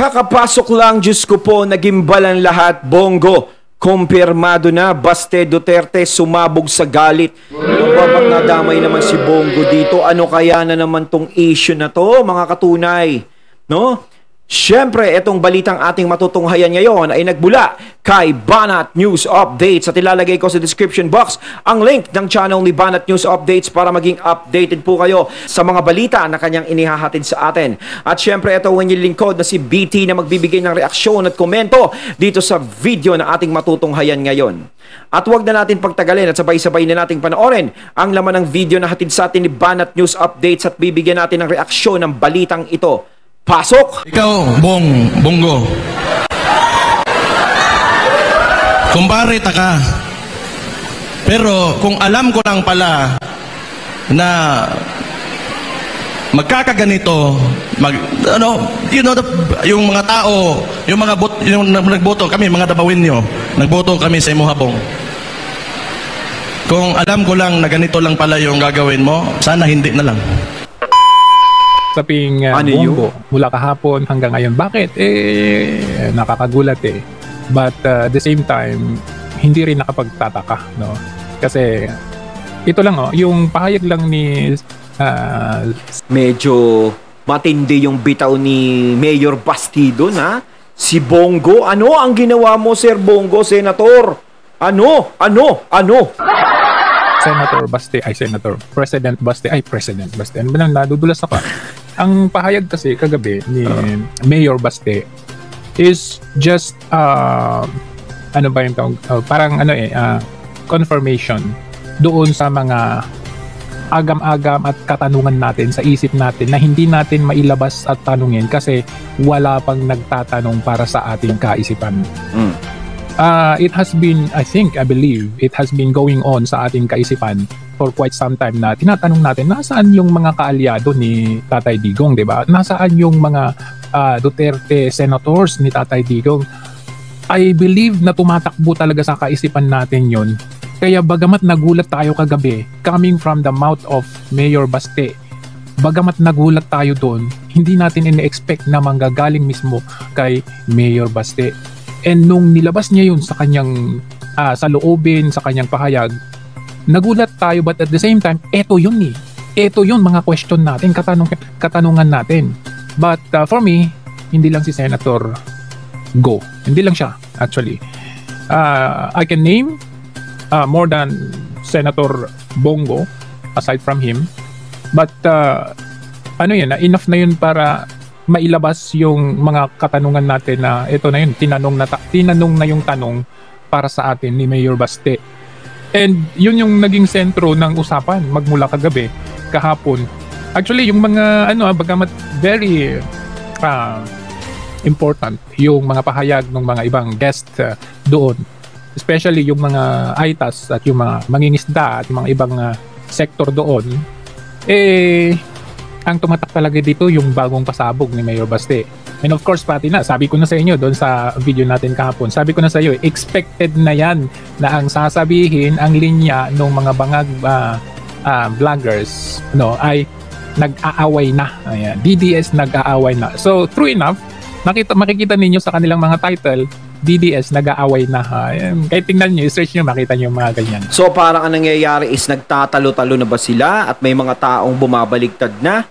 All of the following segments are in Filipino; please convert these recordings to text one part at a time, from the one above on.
Kakapasok lang, Diyos ko po, nagimbalan lahat, Bongo. Kumpirmado na, Baste Duterte sumabog sa galit. Mababang nadamay naman si Bongo dito. Ano kaya na naman tong issue na to, mga katunay? No? Siyempre, itong balitang ating matutunghayan ngayon ay nagbula kay Banat News Updates at ilalagay ko sa description box ang link ng channel ni Banat News Updates para maging updated po kayo sa mga balita na kanyang inihahatid sa atin. At siyempre, ito ang inyong lingkod na si BT na magbibigay ng reaksyon at komento dito sa video na ating matutunghayan ngayon. At huwag na natin pagtagalin at sabay-sabay na nating panoorin ang laman ng video na hatid sa atin ni Banat News Updates at bibigyan natin ng reaksyon ng balitang ito. Pasok! Ikaw, Bongo. Kumpare ka. Pero kung alam ko lang pala na magkakaganito, yung mga tao, yung nagboto kami, mga dabawin nyo, nagboto kami sa Imuhabong. Kung alam ko lang na ganito lang pala yung gagawin mo, sana hindi na lang. Saping Bongo mula kahapon hanggang ngayon. Bakit? Nakakagulat eh. But at the same time, hindi rin nakapagtataka, no? Kasi ito lang yung pahayag lang ni medyo matindi yung bitaw ni Mayor Bastido na si Bongo. Ano ang ginawa mo, Sir Bongo, Senator? Ano? President Baste. Ano ba nang nadudulas ako? Ang pahayag kasi kagabi ni Mayor Baste is just ano ba yung tawag? Parang confirmation doon sa mga agam-agam at katanungan natin sa isip natin na hindi natin mailabas at tanungin kasi wala pang nagtatanong para sa ating kaisipan. It has been, I believe, it has been going on sa ating kaisipan for quite some time na tinatanong natin, nasaan yung mga kaalyado ni Tatay Digong, di ba? Nasaan yung mga Duterte senators ni Tatay Digong? I believe na tumatakbo talaga sa kaisipan natin yon. Kaya bagamat nagulat tayo kagabi, coming from the mouth of Mayor Baste, bagamat nagulat tayo doon, hindi natin ine-expect na manggagaling mismo kay Mayor Baste. And nung nilabas niya yun sa kanyang sa loobin, sa kanyang pahayag, nagulat tayo, but at the same time, eto yun Eto yun mga question natin, katanungan natin. But for me, hindi lang si Senator Go. Hindi lang siya, actually. I can name more than Senator Bongo, aside from him. But enough na yun para mailabas yung mga katanungan natin na ito na yun, tinanong na yung tanong para sa atin ni Mayor Baste. And yun yung naging sentro ng usapan magmula kagabi, kahapon. Actually, yung mga bagamat very important yung mga pahayag ng mga ibang guest doon, especially yung mga ITAS at yung mga mangingisda at yung mga ibang sektor doon, ang tumatak talaga dito yung bagong pasabog ni Mayor Baste. And of course, pati na, sabi ko na sa inyo doon sa video natin kahapon, sabi ko na sa iyo, expected na yan na ang sasabihin, ang linya ng mga bangag vloggers ay nag-aaway na. Ayan, DDS nag-aaway na. So, true enough, makikita ninyo sa kanilang mga title, DDS nag-aaway na. Ayan, kahit tingnan nyo, search nyo, makita nyo yung mga ganyan. So, parang ang nangyayari is nagtatalo-talo na ba sila at may mga taong bumabaligtad na?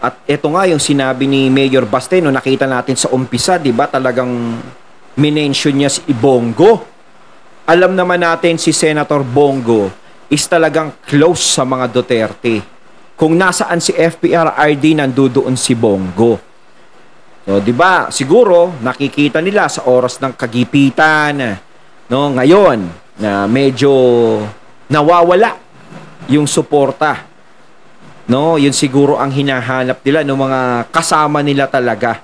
At ito nga yung sinabi ni Mayor Baste, no, nakita natin sa umpisa, di ba, talagang minention niya si Bongo. Alam naman natin si Senator Bongo is talagang close sa mga Duterte. Kung nasaan si FPRRD, nandoon si Bongo. So, di ba, siguro nakikita nila sa oras ng kagipitan, no, ngayon na medyo nawawala yung suporta. No, yun siguro ang hinahanap nila ng mga kasama nila talaga.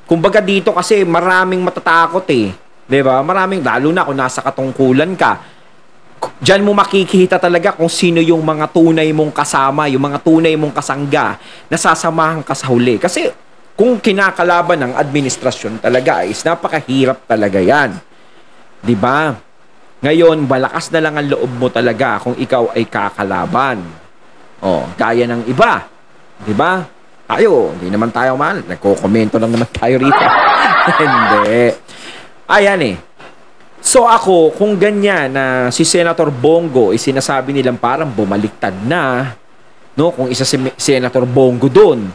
Kumbaga dito kasi maraming matatakot 'di ba? Maraming, lalo na kung nasa katungkulan ka. Diyan mo makikita talaga kung sino yung mga tunay mong kasama, yung mga tunay mong kasangga na sasamahan ka sa huli. Kasi kung kinakalaban ng administrasyon talaga is napakahirap talaga 'yan. 'Di ba? Ngayon, malakas na lang ang loob mo talaga kung ikaw ay kakalaban. Gaya ng iba, 'di ba? Tayo, hindi naman tayo mahal. Nagko-komento lang naman tayo rito. Hindi. Ayan eh. So ako, kung ganyan na si Senator Bongo, sinasabi nilang parang bumaliktad na, no? Kung isa si Senator Bongo doon,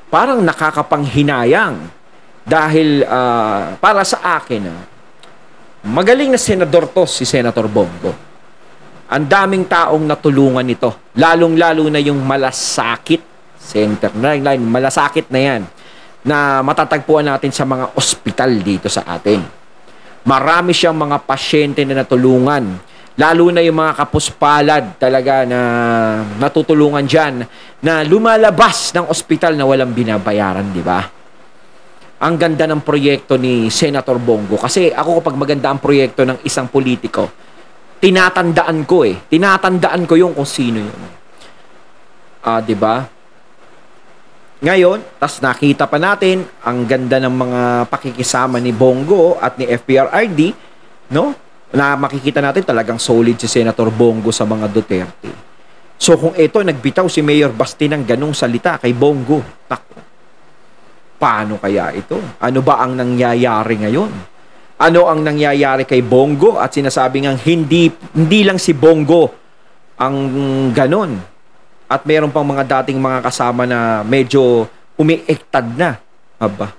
parang nakakapanghinayang. Dahil para sa akin, magaling na senador to si Senator Bongo. Ang daming taong natulungan nito. Lalong-lalo na yung malasakit center. Malasakit na yan na matatagpuan natin sa mga ospital dito sa atin. Marami siyang mga pasyente na natulungan. Lalo na yung mga kapuspalad talaga na natutulungan dyan na lumalabas ng ospital na walang binabayaran, di ba? Ang ganda ng proyekto ni Senator Bongo. Kasi ako kapag maganda ang proyekto ng isang politiko, tinatandaan ko eh. Tinatandaan ko yung kung sino yun. Di ba? Ngayon, tas nakita pa natin ang ganda ng mga pakikisama ni Bongo at ni FPRRD, no? Na makikita natin talagang solid si Senator Bongo sa mga Duterte. So kung ito nagbitaw si Mayor Basti ng ganung salita kay Bongo, tako. Paano kaya ito? Ano ba ang nangyayari ngayon? Ano ang nangyayari kay Bongo at sinasabi ngang hindi lang si Bongo ang ganon. At meron pang mga dating mga kasama na medyo umiiktad na. Aba,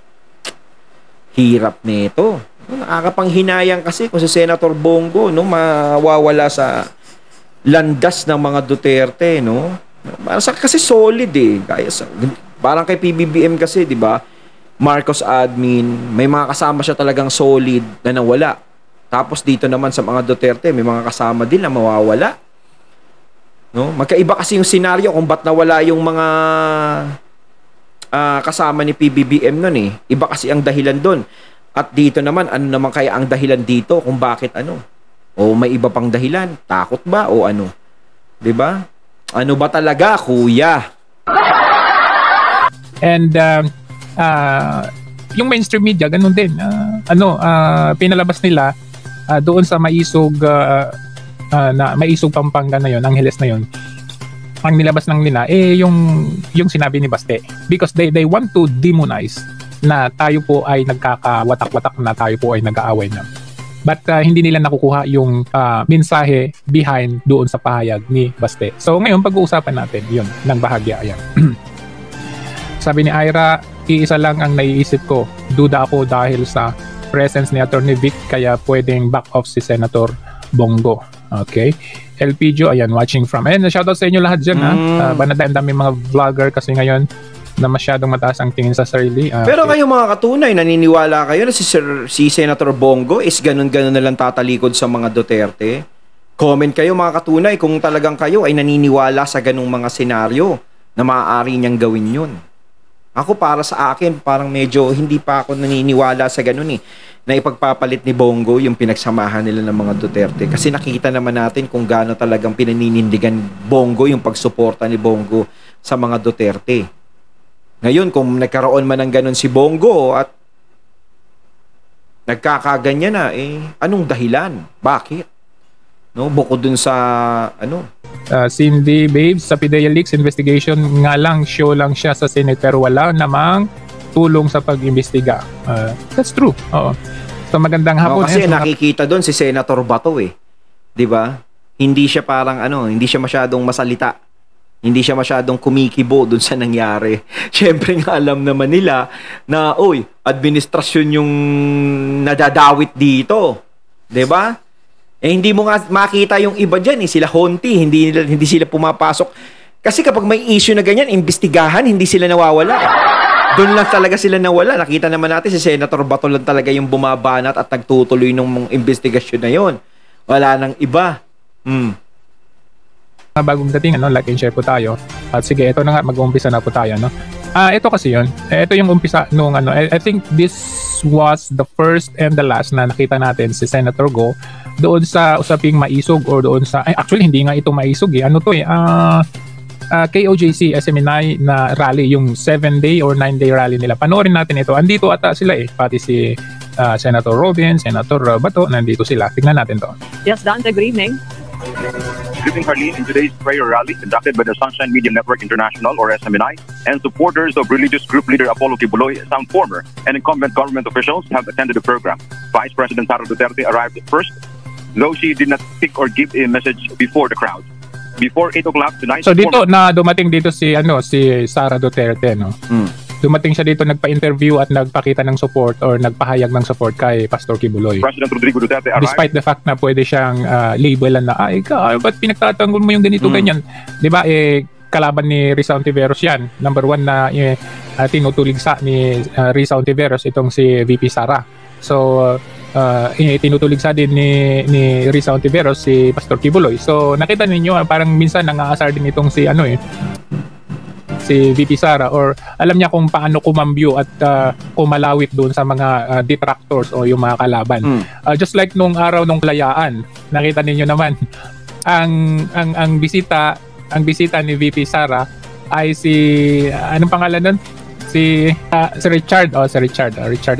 hirap nito. Nakakapanghinayang kasi kung si Senator Bongo, no, mawawala sa landas ng mga Duterte, no? Kasi solid eh. Parang kay PBBM kasi, di ba? Marcos admin, may mga kasama siya talagang solid na nawala. Tapos dito naman sa mga Duterte, may mga kasama din na mawawala. No? Magkaiba kasi yung senaryo kung ba't nawala yung mga kasama ni PBBM nun eh. Iba kasi ang dahilan doon. At dito naman, ano naman kaya ang dahilan dito kung bakit ano? O may iba pang dahilan? Takot ba o ano? 'Di ba? Ano ba talaga, kuya? And yung mainstream media ganun din. Pinalabas nila doon sa Maisog na Maisog Pampanga na yon, Angeles na yon, ang nilabas ng nila yung sinabi ni Baste, because they want to demonize na tayo po ay nagkakawatak-watak, na tayo po ay nag-aaway na, but hindi nila nakukuha yung mensahe behind doon sa pahayag ni Baste. So ngayon pag-uusapan natin yun ng bahagya. Ayan. Sabi ni Ira, iisa lang ang naiisip ko, duda ako dahil sa presence ni Attorney Vic, kaya pwedeng back off si Senator Bongo. Okay. LPJo, ayan, watching from. Ayan, shoutout sa inyo lahat dyan, ha. Dami mga vlogger kasi ngayon na masyadong mataas ang tingin sa sarili. Pero kayo mga katunay, naniniwala kayo na si Senator Bongo is ganun-ganun na lang tatalikod sa mga Duterte? Comment kayo mga katunay kung talagang kayo ay naniniwala sa ganung mga senaryo na maaari niyang gawin yun. Ako para sa akin, parang medyo hindi pa ako naniniwala sa ganun eh, na ipagpapalit ni Bongo yung pinagsamahan nila ng mga Duterte. Kasi nakikita naman natin kung gaano talagang pinaninindigan Bongo yung pagsuporta ni Bongo sa mga Duterte. Ngayon, kung nagkaroon man ng ganun si Bongo at nagkakaganyan na, anong dahilan? Bakit? No, bukod dun sa Cindy Babes, sa PDEA Leaks investigation nga lang, show lang siya sa Senate pero wala namang tulong sa pag-imbestiga. That's true. Oo. So magandang hapon. Kasi nakikita doon si Senator Bato eh. 'Di ba? Hindi siya parang hindi siya masyadong masalita. Hindi siya masyadong kumikibo doon sa nangyari. Syempre nga alam naman nila na administrasyon yung nadadawit dito. 'Di ba? Hindi mo nga makita yung iba diyan sila Honti, hindi sila pumapasok. Kasi kapag may issue na ganyan, imbestigahan, hindi sila nawawala. Doon lang talaga sila nawala. Nakita naman natin si Senator Bato lang talaga yung bumabanat at nagtutuloy ng investigasyon na yon. Wala nang iba. Bagong dating, like and share po tayo. At sige, ito na nga, mag-uumpisa na po tayo, no? Ito kasi yun. Ito yung umpisa nung I think this was the first and the last na nakita natin si Senator Go doon sa usaping Maisog or doon sa, actually hindi nga ito Maisog KOJC SMNI na rally, yung 7-day or 9-day rally nila. Panoorin natin ito. Andito ata sila pati si Senator Robin, Senator Bato, nandito sila. Tignan natin to. Yes, Dante, good evening. Greeting Harleen in today's prayer rally conducted by the Sunshine Media Network International or SMNI, and supporters of religious group leader Apollo Kibuloy, some former and incumbent government officials have attended the program. Vice President Sara Duterte arrived first, though she did not speak or give a message before the crowd. Before 8 o'clock tonight... So dito na dumating dito si Sara Duterte, no? Dumating siya dito, nagpa-interview at nagpakita ng support or nagpahayag ng support kay Pastor Kibuloy. President Rodrigo Duterte arrived. Despite the fact na pwede siyang labelan na, ba't pinagtatanggol mo yung ganito, ganyan? Di ba, kalaban ni Risa Ontiveros yan. Number one na tinutuligsa ni Risa Ontiveros itong si VP Sara. So, tinutuligsa din ni Risa Ontiveros si Pastor Kibuloy. So, nakita ninyo, parang minsan nangaasar din itong si VP Sara, or alam niya kung paano kumambyo at kumalawit doon sa mga detractors o yung mga kalaban. Just like nung araw nung kalayaan, nakita ninyo naman ang bisita ni VP Sara ay si anong pangalan nun? Si Richard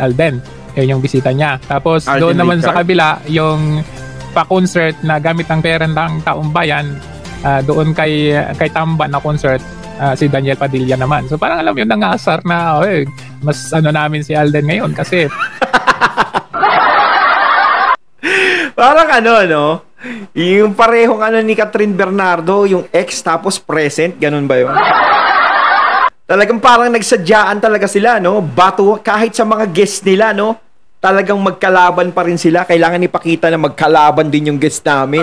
Alden. Yun yung bisita niya. Tapos Alden doon naman Richard. sa kabila yung pa-concert na gamit ang pera ng taong bayan, doon kay Tamba na concert, si Daniel Padilla naman. So parang alam yun, nangasar na mas namin si Alden ngayon kasi Parang no? Yung parehong ni Catherine Bernardo, yung ex tapos present, ganun ba yun? Talagang parang nagsadyaan talaga sila, no? Bato, kahit sa mga guest nila, no? Talagang magkalaban pa rin sila. Kailangan ipakita na magkalaban din yung guest namin.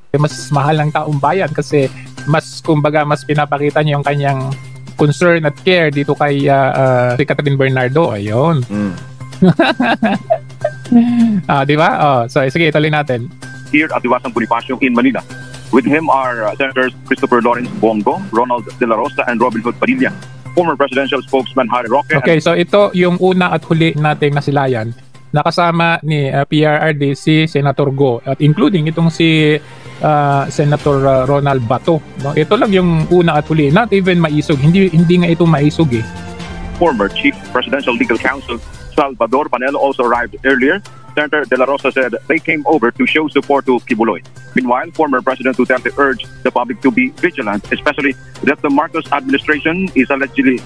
mas mahal ng taong bayan kasi mas pinapakita niya yung kanyang concern at care dito kay si Catherine Bernardo. Ayun. Di ba? So sige, ituloy natin. Here at Iwasang Bonifacio in Manila. With him are Senators Christopher Lawrence Bongo, Ronald De La Rosa, and Robin Hood Padilla. Former presidential spokesman Harry Roque. Okay, so ito yung una at huli nating nasilayan. Nakasama ni PRRD si Senator Go at including itong si Senator Ronald Bato, no? Ito lang yung una at huli, not even maisog, hindi nga ito maisog Former Chief Presidential Legal Counsel Salvador Panelo also arrived earlier. Senator De La Rosa said they came over to show support to Kibuloy. Meanwhile, former President Duterte urged the public to be vigilant, especially that the Marcos administration is allegedly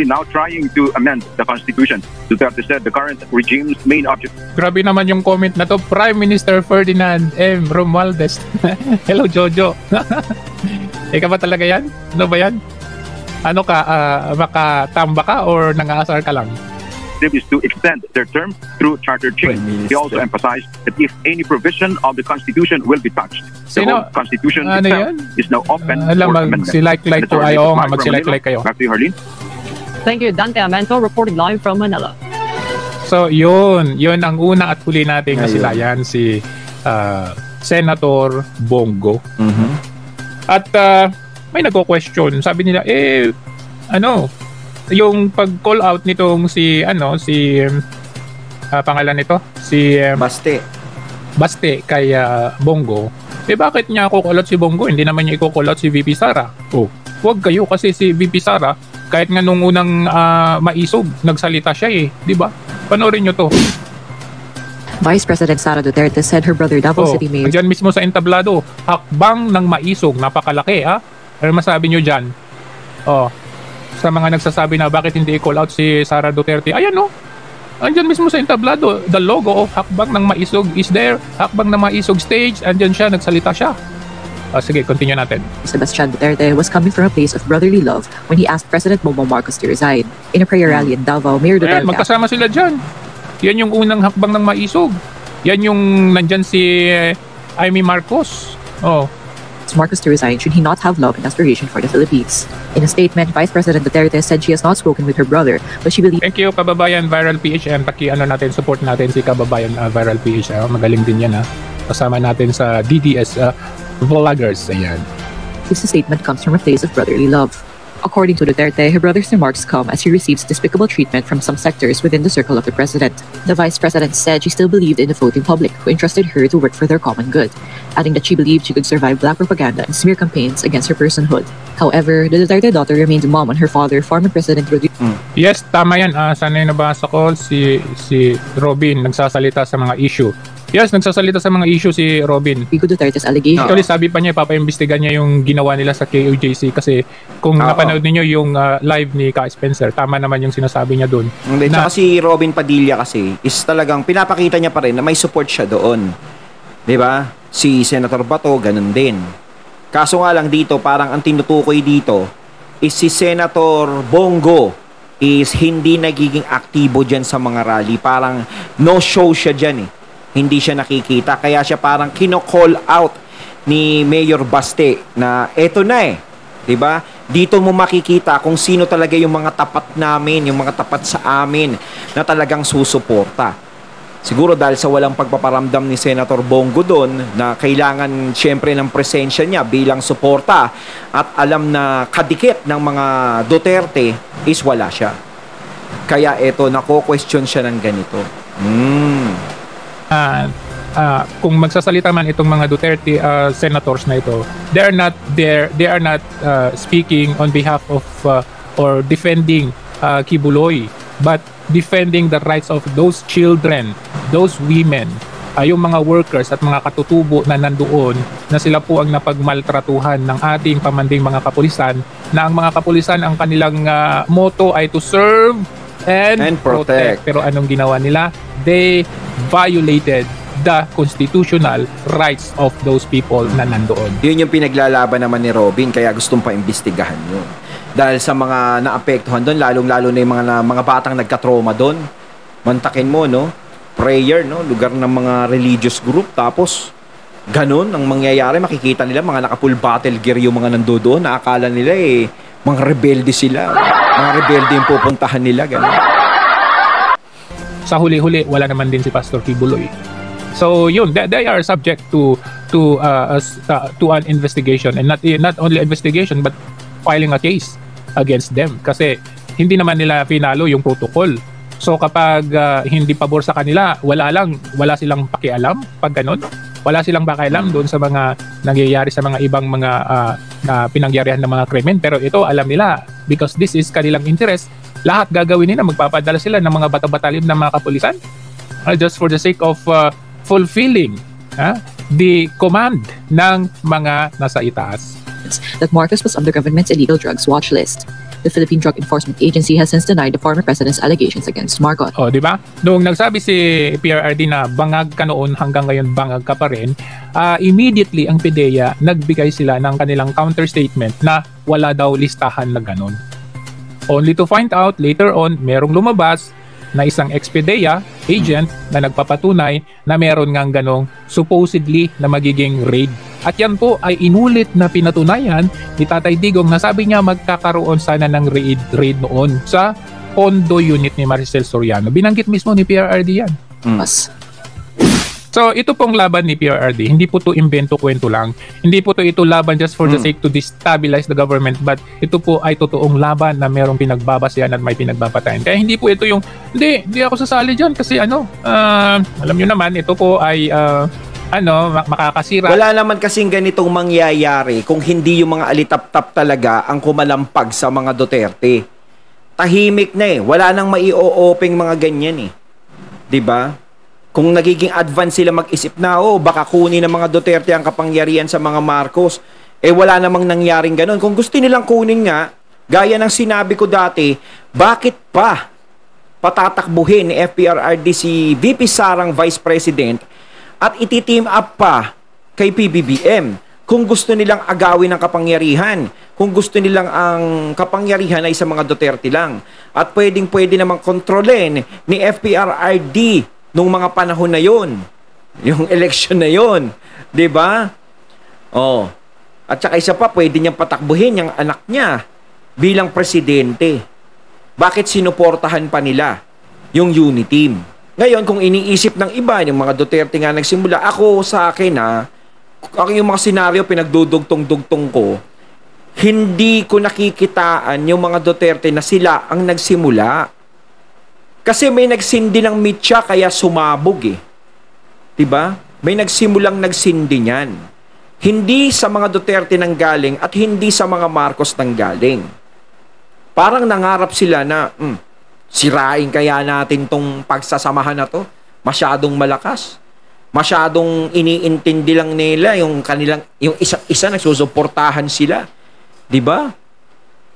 now trying to amend the Constitution. Duterte said the current regime's main object... Grabe naman yung comment na to, Prime Minister Ferdinand M. Romualdez. Hello, Jojo. Ikaw ba talaga yan? Ano ba yan? Ano ka, makatamba ka or nangaasar ka lang? is to extend their term through charter change. He also emphasized that if any provision of the Constitution will be touched, the whole Constitution itself is now open for amendment. Mag-like ko ayaw nga, mag-like kayo. Back to you, Harleen. Thank you, Dante Amento, reporting live from Manila. So, yun ang una at huli nating nasilayan, si Senator Bongo. At may nagko-question, sabi nila, yung pag-call out nitong pangalan nito, si Baste kay Bongo, bakit niya ako call out si Bongo? Hindi naman niya i-call out si VP Sara. Huwag kayo kasi si VP Sara, kahit nga nung unang maisog, nagsalita siya di ba? Panoorin nyo to. Vice President Sara Duterte said her brother Davao City Mayor... Diyan mismo sa entablado, hakbang ng maisog, napakalaki Ano masabi nyo dyan? Sa mga nagsasabi na bakit hindi i-call out si Sara Duterte, ayan andyan mismo sa entablado, the logo of hakbang ng maisog is there, hakbang ng maisog stage, andyan siya, nagsalita siya. Sige, continue natin. Sebastian Duterte was coming from a place of brotherly love when he asked President Bongbong Marcos to resign. In a prayer rally in Davao, Mayor Duterte... Magkasama sila dyan. Yan yung unang hakbang ng maisog. Yan yung nandyan si Amy Marcos. Marcos to resign should he not have love and aspiration for the Philippines. In a statement, Vice President Duterte said she has not spoken with her brother, but she believes... Thank you, Kababayan Viral PH, and support natin si Kababayan Viral PH. Magaling din yan Kasama natin sa DDS Vloggers. Ayan. This statement comes from a place of brotherly love. According to Duterte, her brother's remarks come as he receives despicable treatment from some sectors within the circle of the president. The vice president said she still believed in the voting public, who entrusted her to work for their common good, adding that she believed she could survive black propaganda and smear campaigns against her personhood. However, the Duterte daughter remained mum on her father, former President Rodrigo. Yes, tama yan. Sana yung nabasa ko, si Robin nagsasalita sa mga issue. Yes, nagsasalita sa mga issue si Robin. Rico Duterte's allegation. Actually, sabi pa niya, papaimbestigan niya yung ginawa nila sa KOJC kasi kung napanood ninyo yung live ni Ka Spencer, tama naman yung sinasabi niya doon. Hindi, tsaka si Robin Padilla kasi is talagang pinapakita niya pa rin na may support siya doon. 'Di ba? Si Senator Bato, ganun din. Kaso nga lang dito, parang ang tinutukoy dito is si Senator Bongo is hindi nagiging aktibo dyan sa mga rally. Parang no show siya dyan eh. Hindi siya nakikita. Kaya siya parang kino-call out ni Mayor Baste na eto na eh. 'Di ba? Dito mo makikita kung sino talaga yung mga tapat namin, yung mga tapat sa amin na talagang susuporta. Siguro dahil sa walang pagpaparamdam ni Senator Bongo doon na kailangan syempre ng presensya niya bilang suporta at alam na kadikit ng mga Duterte is wala siya. Kaya eto, nako-question siya ng ganito. Kung magsasalita man itong mga Duterte senators na ito, they are not speaking on behalf of or defending Kibuloy, but defending the rights of those children, those women, yung mga workers at mga katutubo na nandoon na sila po ang napagmaltratuhan ng ating pamanding mga kapulisan, na ang mga kapulisan ang kanilang motto ay to serve and protect. Pero anong ginawa nila? They violated the constitutional rights of those people na nandoon. Yun yung pinaglalaban naman ni Robin, kaya gustong paimbestigahan yun. Dahil sa mga naapektuhan doon, lalong-lalo na yung mga batang nagka-trauma doon. Mantakin mo, no? Prayer, no? Lugar ng mga religious group. Tapos, ganun ang mangyayari. Makikita nila, mga naka-full battle gear yung mga nandoon. Naakala nila mga rebelde sila. Mga rebelde yung pupuntahan nila, ganun. Sa huli-huli, wala naman din si Pastor Kibuloy. So yun, they are subject to an investigation, and not only investigation but filing a case against them kasi hindi naman nila pinalo yung protocol. So kapag hindi pabor sa kanila, wala silang pakialam pag ganun. Wala silang pakialam doon sa mga nangyayari sa mga ibang mga na pinangyarihan ng mga krimen, pero ito alam nila because this is kanilang interest. Lahat gagawin nila, magpapadala sila ng mga bata-batalim ng mga kapulisan just for the sake of fulfilling the command ng mga nasa itaas. That Marcos was on the government's illegal drugs watch list. The Philippine Drug Enforcement Agency has since denied the former president's allegations against Marcos. Oh, di ba? Noong nagsabi si PRRD na bangag ka noon hanggang ngayon bangag ka pa rin, immediately ang PDEA nagbigay sila ng kanilang counter statement na wala daw listahan na ganun. Only to find out later on merong lumabas na isang ex-PDEA agent na nagpapatunay na meron ngang ganong supposedly na magiging raid. At yan po ay inulit na pinatunayan ni Tatay Digong na sabi niya magkakaroon sana ng raid noon sa condo unit ni Maricel Soriano. Binanggit mismo ni PRRD yan. So ito pong laban ni PRRD, hindi po to invento kwento lang. Hindi po ito laban just for the sake to destabilize the government, but ito po ay totoong laban na merong pinagbabasehan at may pinagbabatayan. Kaya hindi po ito yung, hindi ako sasali dyan kasi alam nyo naman, ito po ay makakasira. Wala naman kasing ganitong mangyayari kung hindi yung mga alitap-tap talaga ang kumalampag sa mga Duterte. Tahimik na wala nang mai-o-openg mga ganyan 'Di ba? Kung nagiging advance sila mag-isip na, baka kunin ng mga Duterte ang kapangyarihan sa mga Marcos, wala namang nangyaring ganun. Kung gusto nilang kunin nga, gaya ng sinabi ko dati, bakit pa patatakbuhin ni FPRRD si VP Sarang Vice President at iti-team up pa kay PBBM? Kung gusto nilang agawin ang kapangyarihan, kung gusto nilang ang kapangyarihan ay sa mga Duterte lang, at pwedeng-pwede namang kontrolin ni FPRRD nung mga panahon na yon, yung election na yon, 'di ba? At saka isa pa, pwede niyang patakbuhin yung anak niya bilang presidente. Bakit sinuportahan pa nila yung unity team? Ngayon, kung iniisip ng iba, yung mga Duterte nga nagsimula, ako sa akin yung mga senaryo pinagdudugtong-dugtong ko, hindi ko nakikitaan yung mga Duterte na sila ang nagsimula. Kasi may nagsindi ng mitya kaya sumabog 'Di ba? May nagsimulang nagsindi niyan. Hindi sa mga Duterte nang galing at hindi sa mga Marcos nang galing. Parang nangarap sila na sirain kaya natin tong pagsasamahan na to. Masyadong malakas. Masyadong iniintindi lang nila yung kanilang, yung isa nagsusuportahan sila. 'Di ba?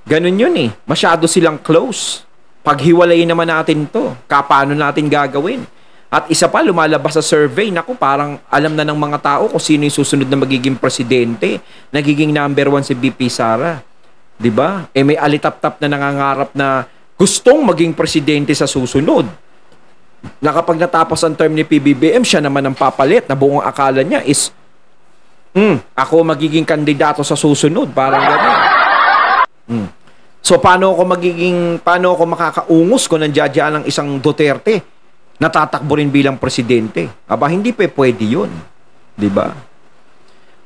Ganun yun eh. Masyado silang close. Paghiwalayin naman natin to, paano natin gagawin? At isa pa, lumalabas sa survey, naku, parang alam na ng mga tao kung sino yung susunod na magiging presidente. Nagiging number 1 si BP Sara. 'Di ba? May alitap-tap na nangangarap na gustong maging presidente sa susunod. Na kapag natapos ang term ni PBBM, siya naman ang papalit, na buong akala niya is, ako magiging kandidato sa susunod. Parang gano'n. So, paano ako makakaungos kung nandiyan ang isang Duterte na tatakbo rin bilang presidente? Aba, hindi pwede yun. 'Di ba?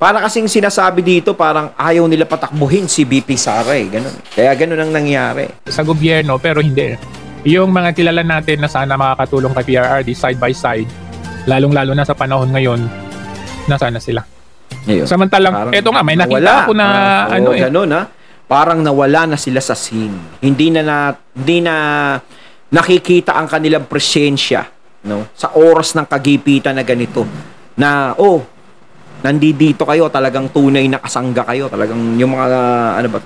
Para kasing sinasabi dito, parang ayaw nila patakbuhin si BP Sara eh. Ganun. Kaya ganun ang nangyari. Sa gobyerno, pero hindi. Yung mga kilala natin na sana makakatulong kay PRRD side by side, lalong-lalo na sa panahon ngayon, nasaan na sila? Ngayon, Samantalang, eto nga, may nakita ako na ganun ha. Parang nawala na sila sa scene. Hindi na nakikita ang kanilang presensya, no? Sa oras ng kagipitan na ganito. Na, nandito kayo, talagang tunay na kasangga kayo. Talagang yung mga,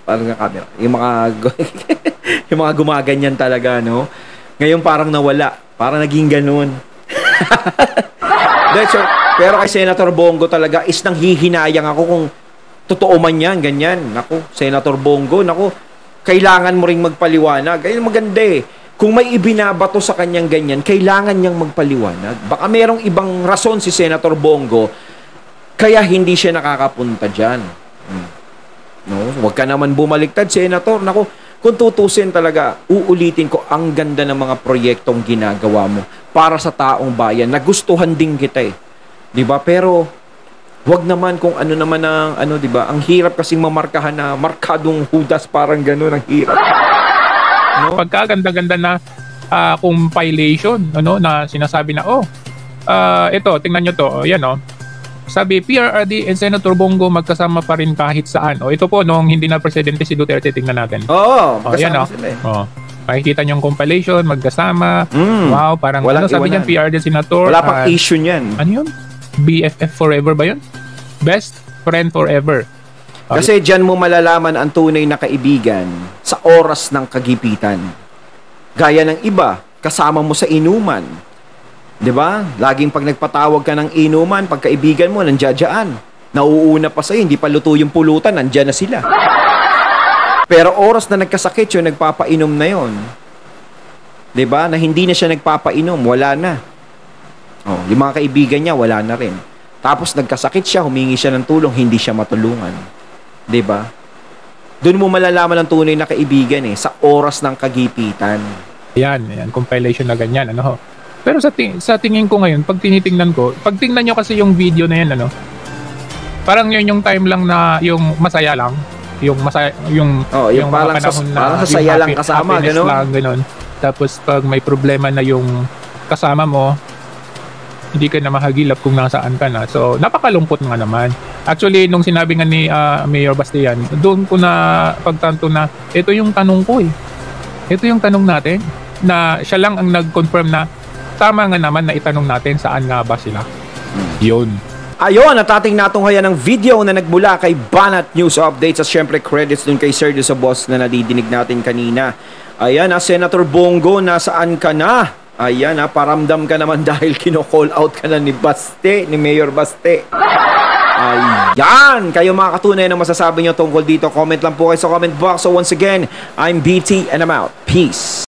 parang camera? Yung mga, yung mga gumaganyan talaga, no? Ngayon parang nawala. Parang naging ganun. Pero kay Senator Bongo talaga is nanghihinayang ako kung totoo man yan, ganyan. Naku, Senator Bongo, naku, kailangan mo ring magpaliwanag. Ayun, maganda eh. Kung may ibinabato sa kanyang ganyan, kailangan niyang magpaliwanag. Baka merong ibang rason si Senator Bongo kaya hindi siya nakakapunta dyan. No? Huwag ka naman bumaliktad, Senator. Naku, kung tutusin talaga, uulitin ko, ang ganda ng mga proyektong ginagawa mo para sa taong bayan. Nagustuhan din kita eh. 'Di ba? Pero wag naman kung ano naman ang 'di ba? Ang hirap kasing mamarkahan na markadong Judas, parang gano'n ang hirap. No? Pagkaganda-ganda na compilation, na sinasabi na, ito, tingnan nyo to, yan sabi, PRRD and Senator Bongo magkasama pa rin kahit saan. Ito po, nung hindi na presidente si Duterte, tingnan natin. Magkasama sila eh. Makikita nyo yung compilation, magkasama. Wow, parang walang sabi niyan, PRRD Senator. Wala pang issue niyan. Ano yun? BFF forever ba yun? Best friend forever. Kasi dyan mo malalaman ang tunay na kaibigan sa oras ng kagipitan. Gaya ng iba, kasama mo sa inuman. 'Di ba? Laging pag nagpatawag ka ng inuman, pagkaibigan mo nandiyan. Nauuna pa sa'yo, hindi pa luto yung pulutan, nandiyan na sila. Pero oras na nagkasakit yung nagpapainom na yon. 'Di ba? Na hindi na siya nagpapainom, wala na. Yung mga kaibigan niya wala na rin. Tapos nagkasakit siya, humingi siya ng tulong, hindi siya matulungan. 'Di ba? Doon mo malalaman ang tunay na kaibigan sa oras ng kagipitan. Yan, compilation na ganyan, Pero sa tingin ko ngayon, pag tinitingnan nyo kasi yung video na yan, parang yun yung time lang na yung masaya lang, yung parang sa saya lang kasama, gano'n. Tapos pag may problema na yung kasama mo, hindi ka na mahagilap kung nasaan ka na. So, napakalungkot nga naman. Actually, nung sinabi nga ni Mayor Bastian, doon ko na pagtanto na, ito yung tanong ko eh. Ito yung tanong natin, na siya lang ang nag-confirm na tama nga naman na itanong natin saan nga ba sila. Yun. Ayun, at ating natunghayan ng video na nagbula kay Banat News Updates at syempre credits dun kay Sergio sa boss na nadidinig natin kanina. Ayan, Senator Bongo, nasaan ka na? Ayan, paramdam ka naman dahil kino-call out ka na ni Mayor Baste. Ayan, kayo mga katunay na masasabi nyo tungkol dito. Comment lang po kayo sa comment box. So once again, I'm BT and I'm out. Peace.